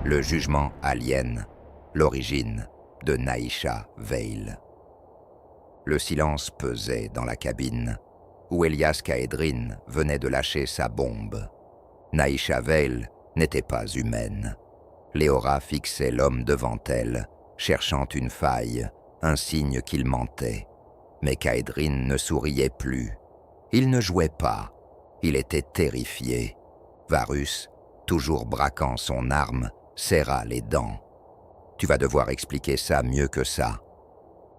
Le jugement alien, l'origine de Naïcha Veil. Le silence pesait dans la cabine, où Elias Caedrine venait de lâcher sa bombe. Naïcha Veil n'était pas humaine. Léora fixait l'homme devant elle, cherchant une faille, un signe qu'il mentait. Mais Caedrine ne souriait plus. Il ne jouait pas. Il était terrifié. Varus, toujours braquant son arme, serra les dents. « Tu vas devoir expliquer ça mieux que ça. »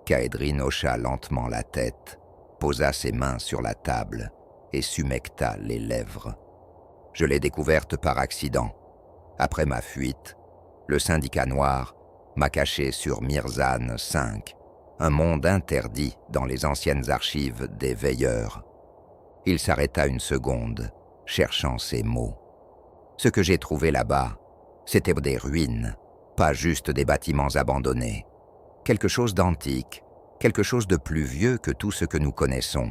Caedrine hocha lentement la tête, posa ses mains sur la table et s'humecta les lèvres. « Je l'ai découverte par accident. Après ma fuite, le syndicat noir m'a caché sur Myrzane 5, un monde interdit dans les anciennes archives des veilleurs. » Il s'arrêta une seconde, cherchant ses mots. « Ce que j'ai trouvé là-bas, c'était des ruines, pas juste des bâtiments abandonnés. Quelque chose d'antique, quelque chose de plus vieux que tout ce que nous connaissons. »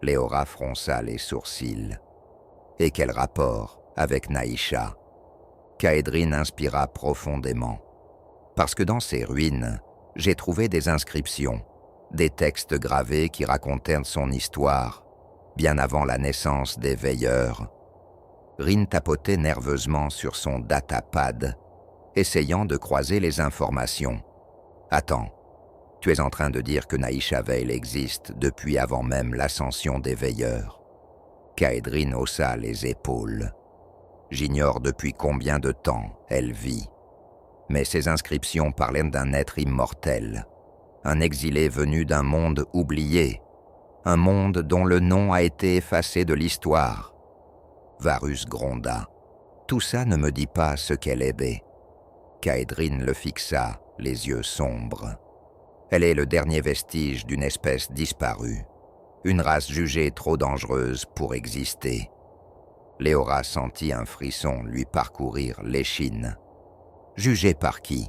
Léora fronça les sourcils. « Et quel rapport avec Naïcha ?» Caedrine inspira profondément. « Parce que dans ces ruines, j'ai trouvé des inscriptions, des textes gravés qui racontèrent son histoire, bien avant la naissance des veilleurs. » Rin tapotait nerveusement sur son datapad, essayant de croiser les informations. « Attends, tu es en train de dire que Naïcha Veil existe depuis avant même l'ascension des veilleurs. » Caedrine haussa les épaules. « J'ignore depuis combien de temps elle vit. Mais ces inscriptions parlaient d'un être immortel, un exilé venu d'un monde oublié, un monde dont le nom a été effacé de l'histoire. » Varus gronda. « Tout ça ne me dit pas ce qu'elle est. » Caedrine le fixa, les yeux sombres. « Elle est le dernier vestige d'une espèce disparue, une race jugée trop dangereuse pour exister. » Léora sentit un frisson lui parcourir l'échine. « Jugée par qui ?»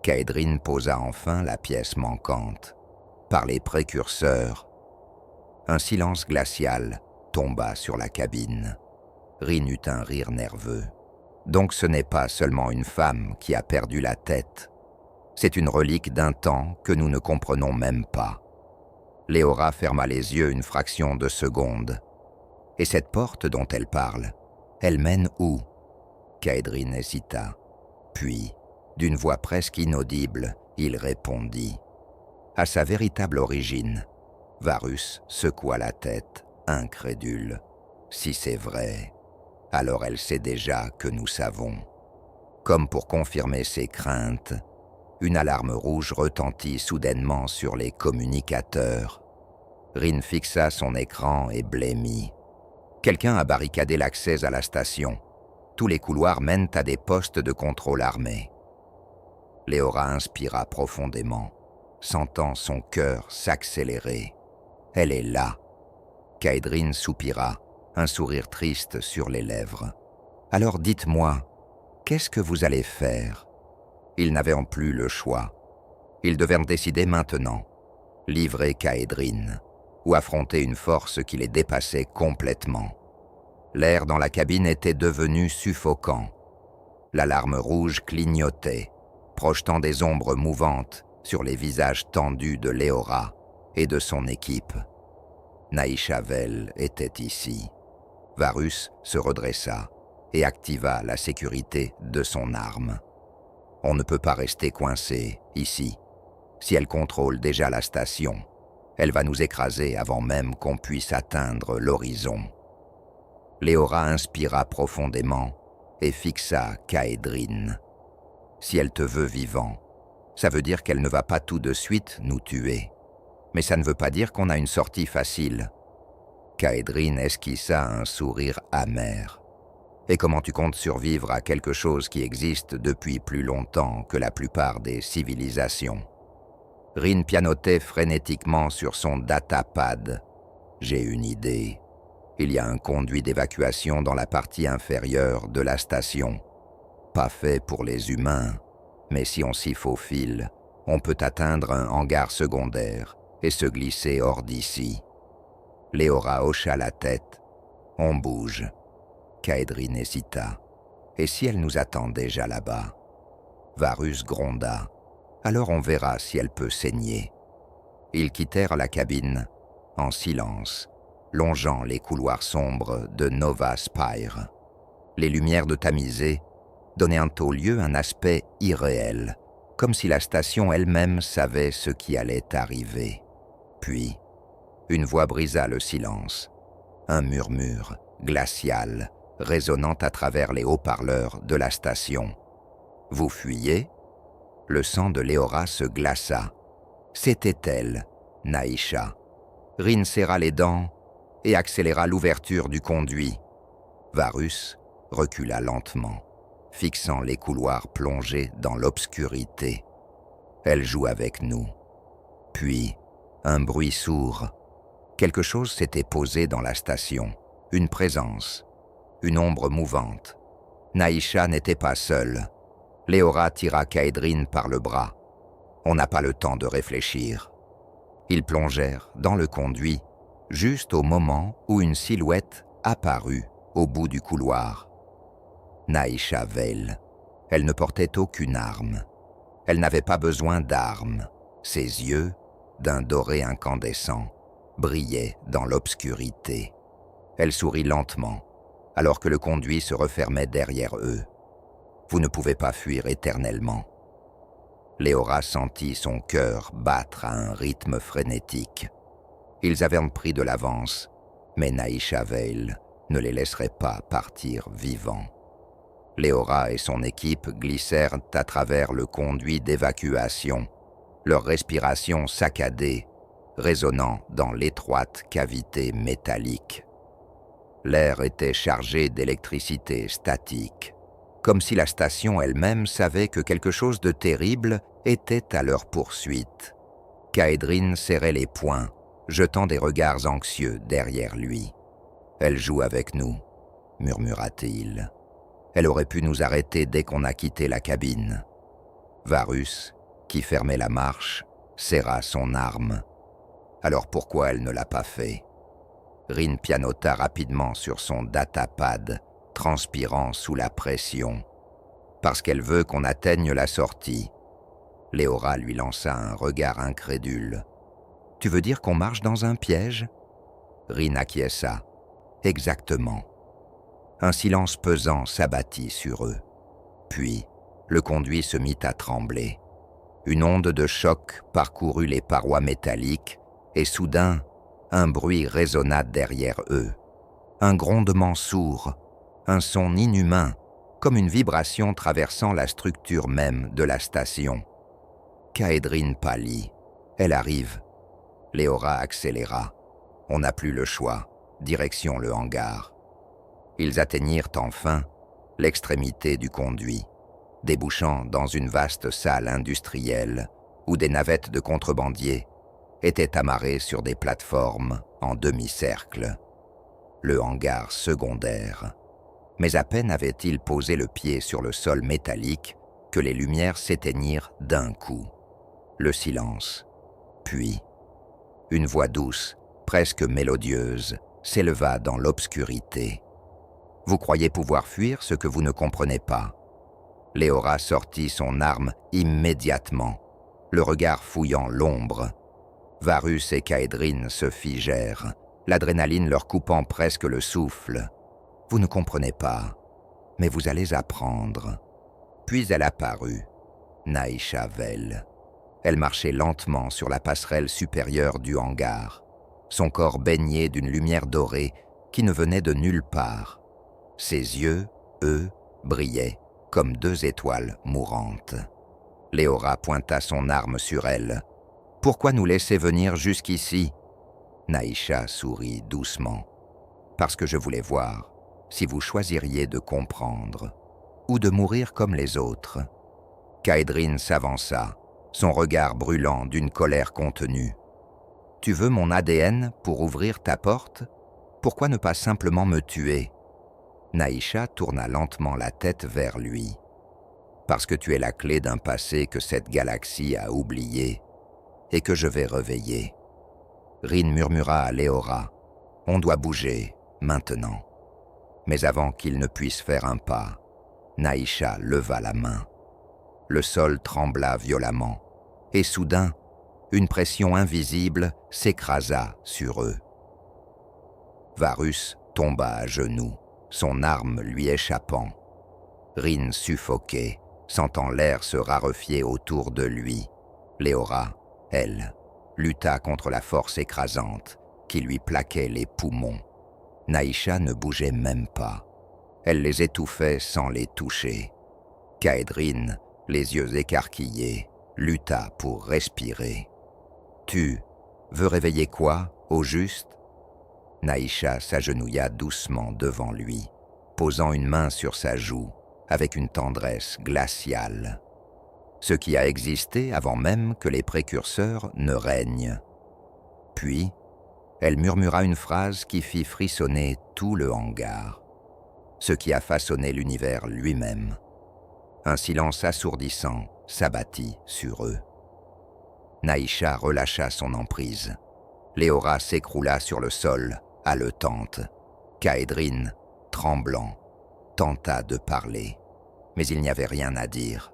Caedrine posa enfin la pièce manquante. « Par les précurseurs. » Un silence glacial tomba sur la cabine. Rin eut un rire nerveux. « Donc ce n'est pas seulement une femme qui a perdu la tête. C'est une relique d'un temps que nous ne comprenons même pas. » Léora ferma les yeux une fraction de seconde. « Et cette porte dont elle parle, elle mène où ?» Caedrine hésita. Puis, d'une voix presque inaudible, il répondit. « À sa véritable origine. » Varus secoua la tête, incrédule. « Si c'est vrai, alors elle sait déjà que nous savons. » Comme pour confirmer ses craintes, une alarme rouge retentit soudainement sur les communicateurs. Rin fixa son écran et blêmit. Quelqu'un a barricadé l'accès à la station. Tous les couloirs mènent à des postes de contrôle armés. Léora inspira profondément, sentant son cœur s'accélérer. Elle est là. Caedrine soupira, un sourire triste sur les lèvres. « Alors dites-moi, qu'est-ce que vous allez faire ?» Ils n'avaient en plus le choix. Ils devaient décider maintenant. Livrer Caedrine ou affronter une force qui les dépassait complètement. L'air dans la cabine était devenu suffocant. L'alarme rouge clignotait, projetant des ombres mouvantes sur les visages tendus de Léora et de son équipe. Naïcha Veil était ici. Varus se redressa et activa la sécurité de son arme. On ne peut pas rester coincé ici. Si elle contrôle déjà la station, elle va nous écraser avant même qu'on puisse atteindre l'horizon. Léora inspira profondément et fixa Caedrine. Si elle te veut vivant, ça veut dire qu'elle ne va pas tout de suite nous tuer. Mais ça ne veut pas dire qu'on a une sortie facile. Caedrine esquissa un sourire amer. Et comment tu comptes survivre à quelque chose qui existe depuis plus longtemps que la plupart des civilisations? Rin pianotait frénétiquement sur son datapad. J'ai une idée. Il y a un conduit d'évacuation dans la partie inférieure de la station. Pas fait pour les humains, mais si on s'y faufile, on peut atteindre un hangar secondaire et se glisser hors d'ici. Léora hocha la tête. On bouge. Caedrine hésita. Et si elle nous attend déjà là-bas? Varus gronda. Alors on verra si elle peut saigner. Ils quittèrent la cabine, en silence, longeant les couloirs sombres de Nova Spire. Les lumières de tamisée donnaient au lieu un aspect irréel, comme si la station elle-même savait ce qui allait arriver. Puis, une voix brisa le silence. Un murmure glacial, résonnant à travers les haut-parleurs de la station. « Vous fuyez ?» Le sang de Léora se glaça. C'était elle, Naïcha. Rin serra les dents et accéléra l'ouverture du conduit. Varus recula lentement, fixant les couloirs plongés dans l'obscurité. Elle joue avec nous. Puis, un bruit sourd. Quelque chose s'était posé dans la station. Une présence. Une ombre mouvante. Naïcha n'était pas seule. Léora tira Kaedrine par le bras. On n'a pas le temps de réfléchir. Ils plongèrent dans le conduit, juste au moment où une silhouette apparut au bout du couloir. Naïcha Veil. Elle ne portait aucune arme. Elle n'avait pas besoin d'armes. Ses yeux, d'un doré incandescent, brillaient dans l'obscurité. Elle sourit lentement, alors que le conduit se refermait derrière eux. Vous ne pouvez pas fuir éternellement. Léora sentit son cœur battre à un rythme frénétique. Ils avaient pris de l'avance, mais Naïcha Veil ne les laisserait pas partir vivants. Léora et son équipe glissèrent à travers le conduit d'évacuation, leur respiration saccadée, résonnant dans l'étroite cavité métallique. L'air était chargé d'électricité statique, comme si la station elle-même savait que quelque chose de terrible était à leur poursuite. Kaedrine serrait les poings, jetant des regards anxieux derrière lui. « Elle joue avec nous », murmura-t-il. « Elle aurait pu nous arrêter dès qu'on a quitté la cabine. » Varus, qui fermait la marche, serra son arme. Alors pourquoi elle ne l'a pas fait? Rin pianota rapidement sur son datapad, transpirant sous la pression. Parce qu'elle veut qu'on atteigne la sortie. Léora lui lança un regard incrédule. « Tu veux dire qu'on marche dans un piège ?» Rin acquiesça. « Exactement. » Un silence pesant s'abattit sur eux. Puis, le conduit se mit à trembler. Une onde de choc parcourut les parois métalliques et soudain, un bruit résonna derrière eux. Un grondement sourd, un son inhumain, comme une vibration traversant la structure même de la station. Kaedrine pâlit. Elle arrive. Léora accéléra. On n'a plus le choix. Direction le hangar. Ils atteignirent enfin l'extrémité du conduit, débouchant dans une vaste salle industrielle où des navettes de contrebandiers étaient amarrées sur des plateformes en demi-cercle. Le hangar secondaire. Mais à peine avait-il posé le pied sur le sol métallique que les lumières s'éteignirent d'un coup. Le silence. Puis, une voix douce, presque mélodieuse, s'éleva dans l'obscurité. « Vous croyez pouvoir fuir ce que vous ne comprenez pas. » Léora sortit son arme immédiatement, le regard fouillant l'ombre. Varus et Kaedrine se figèrent, l'adrénaline leur coupant presque le souffle. « Vous ne comprenez pas, mais vous allez apprendre. » Puis elle apparut, Naïcha Veil. Elle marchait lentement sur la passerelle supérieure du hangar, son corps baigné d'une lumière dorée qui ne venait de nulle part. Ses yeux, eux, brillaient comme deux étoiles mourantes. Léora pointa son arme sur elle. « Pourquoi nous laisser venir jusqu'ici ?» Naïcha sourit doucement. « Parce que je voulais voir si vous choisiriez de comprendre ou de mourir comme les autres. » Kaedrine s'avança, son regard brûlant d'une colère contenue. « Tu veux mon ADN pour ouvrir ta porte? Pourquoi ne pas simplement me tuer ?» Naïcha tourna lentement la tête vers lui. « Parce que tu es la clé d'un passé que cette galaxie a oublié et que je vais réveiller. » Rin murmura à Léora. « On doit bouger, maintenant. » Mais avant qu'il ne puisse faire un pas, Naïcha leva la main. Le sol trembla violemment, et soudain, une pression invisible s'écrasa sur eux. Varus tomba à genoux, son arme lui échappant. Rin suffoquait, sentant l'air se rarefier autour de lui. Léora, elle, lutta contre la force écrasante qui lui plaquait les poumons. Naïcha ne bougeait même pas. Elle les étouffait sans les toucher. Kaedrine, les yeux écarquillés, lutta pour respirer. « Tu veux réveiller quoi, au juste ?» Naïcha s'agenouilla doucement devant lui, posant une main sur sa joue, avec une tendresse glaciale. Ce qui a existé avant même que les précurseurs ne règnent. Puis, elle murmura une phrase qui fit frissonner tout le hangar. Ce qui a façonné l'univers lui-même. Un silence assourdissant s'abattit sur eux. Naïcha relâcha son emprise. Léora s'écroula sur le sol, haletante. Kaedrine, tremblant, tenta de parler, mais il n'y avait rien à dire.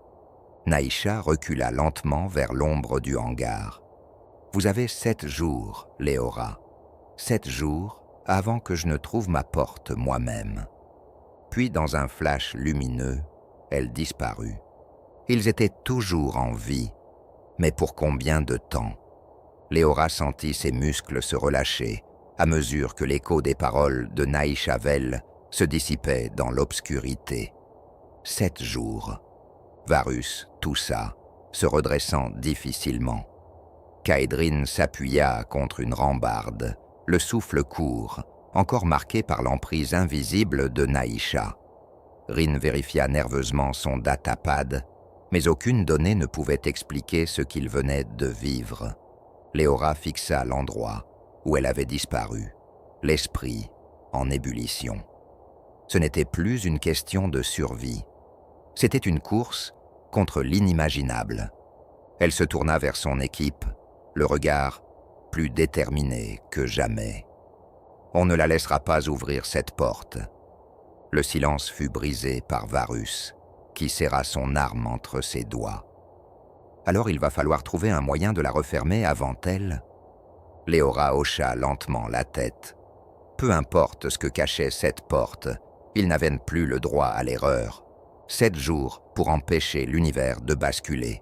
Naïcha recula lentement vers l'ombre du hangar. « Vous avez 7 jours, Léora. 7 jours avant que je ne trouve ma porte moi-même. » Puis, dans un flash lumineux, elle disparut. Ils étaient toujours en vie, mais pour combien de temps? Léora sentit ses muscles se relâcher à mesure que l'écho des paroles de Naïcha Vell se dissipait dans l'obscurité. 7 jours. Varus toussa, se redressant difficilement. Kaedrine s'appuya contre une rambarde, le souffle court, encore marqué par l'emprise invisible de Naïcha. Rin vérifia nerveusement son datapad, mais aucune donnée ne pouvait expliquer ce qu'il venait de vivre. Léora fixa l'endroit où elle avait disparu, l'esprit en ébullition. Ce n'était plus une question de survie. C'était une course contre l'inimaginable. Elle se tourna vers son équipe, le regard plus déterminé que jamais. On ne la laissera pas ouvrir cette porte. Le silence fut brisé par Varus, qui serra son arme entre ses doigts. Alors il va falloir trouver un moyen de la refermer avant elle. Léora hocha lentement la tête. Peu importe ce que cachait cette porte, ils n'avaient plus le droit à l'erreur. 7 jours pour empêcher l'univers de basculer.